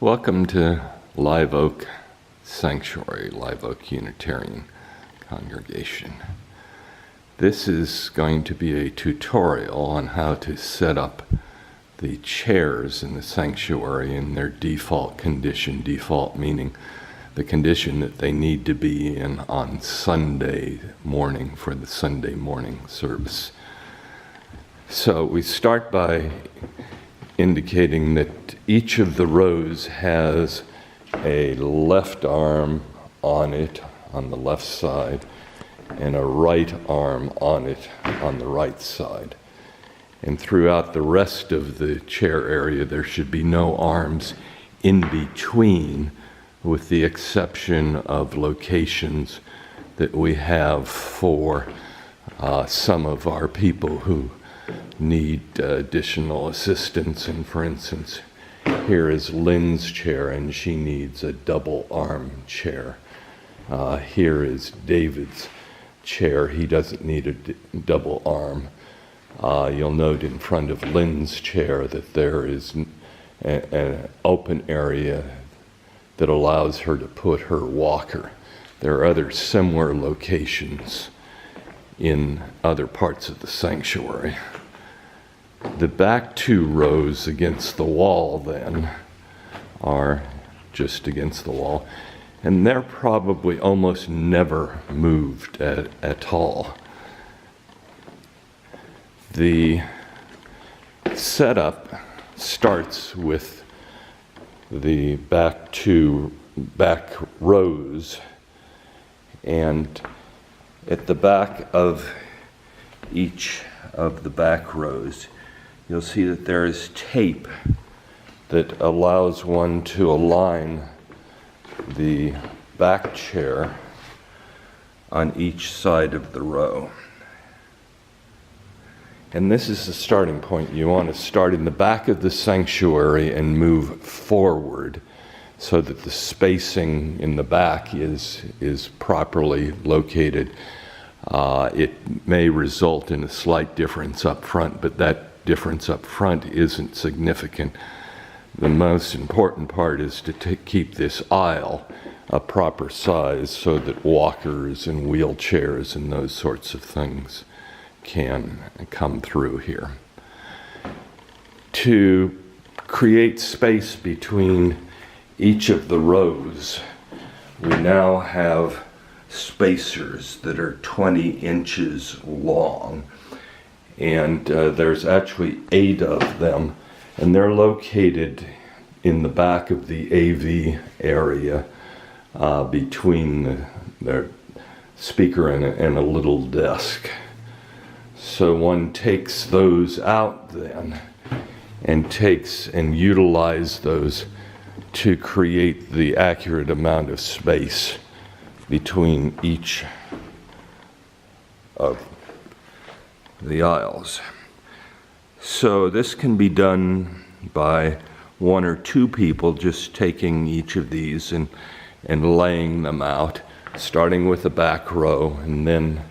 Welcome to Live Oak Sanctuary, Live Oak Unitarian Congregation. This is going to be a tutorial on how to set up the chairs in the sanctuary in their default condition, default meaning the condition that they need to be in on Sunday morning for the Sunday morning service. So we start by indicating that each of the rows has a left arm on it on the left side and a right arm on it on the right side. And throughout the rest of the chair area, there should be no arms in between, with the exception of locations that we have for some of our people who need additional assistance. And for instance, here is Lynn's chair, and she needs a double arm chair. Here is David's chair. He doesn't need a double arm. You'll note in front of Lynn's chair that there is an open area that allows her to put her walker. There are other similar locations in other parts of the sanctuary. The back two rows against the wall then are just against the wall, and they're probably almost never moved at all. The setup starts with the back rows, and at the back of each of the back rows, you'll see that there is tape that allows one to align the back chair on each side of the row. And this is the starting point. You want to start in the back of the sanctuary and move forward so that the spacing in the back is properly located. It may result in a slight difference up front, but that difference up front isn't significant. The most important part is to keep this aisle a proper size so that walkers and wheelchairs and those sorts of things can come through here. To create space between each of the rows, we now have spacers that are 20 inches long. And there's actually 8 of them, and they're located in the back of the AV area between the speaker and a little desk. So one takes those out then and utilize those to create the accurate amount of space between each of the aisles. So this can be done by 1 or 2 people just taking each of these and laying them out, starting with the back row, and then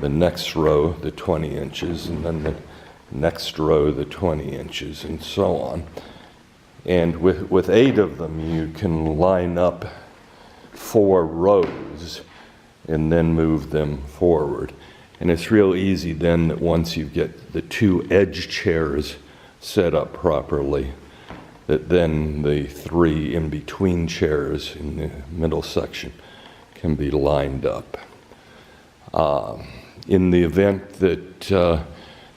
the next row, the 20 inches, and then the next row, the 20 inches, and so on. And with 8 of them, you can line up 4 rows and then move them forward. And it's real easy then that once you get the 2 edge chairs set up properly, that then the 3 in-between chairs in the middle section can be lined up. In the event that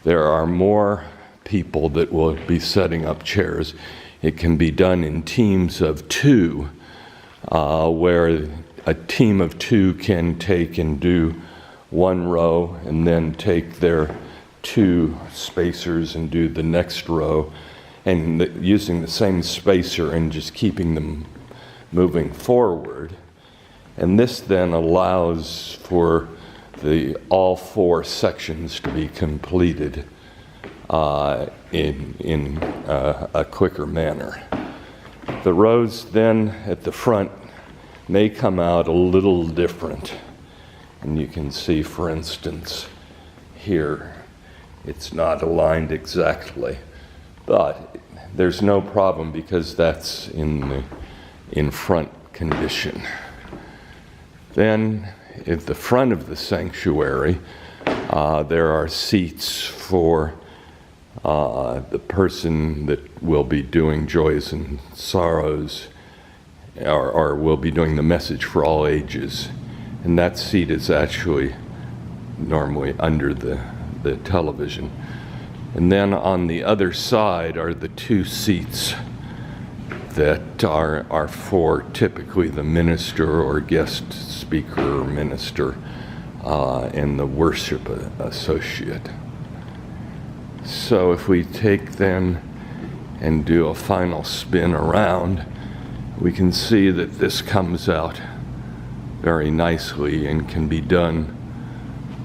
there are more people that will be setting up chairs, it can be done in teams of 2, where a team of 2 can take and do 1 row and then take their 2 spacers and do the next row, and using the same spacer and just keeping them moving forward. And this then allows for all 4 sections to be completed in a quicker manner. The rows then at the front may come out a little different. And you can see, for instance, here, it's not aligned exactly, but there's no problem because that's in front condition. Then at the front of the sanctuary, there are seats for the person that will be doing joys and sorrows, or will be doing the message for all ages. And that seat is actually normally under the television. And then on the other side are the two seats that are for typically the minister or guest speaker or minister and the worship associate. So if we take then and do a final spin around, we can see that this comes out very nicely and can be done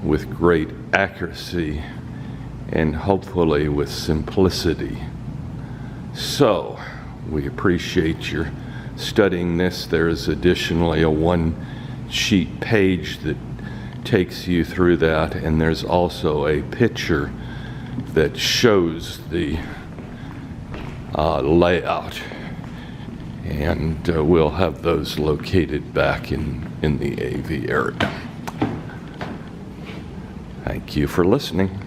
with great accuracy and hopefully with simplicity. So we appreciate your studying this. There is additionally a one-sheet page that takes you through that, and there's also a picture that shows the layout, and we'll have those located back in the AV area. Thank you for listening.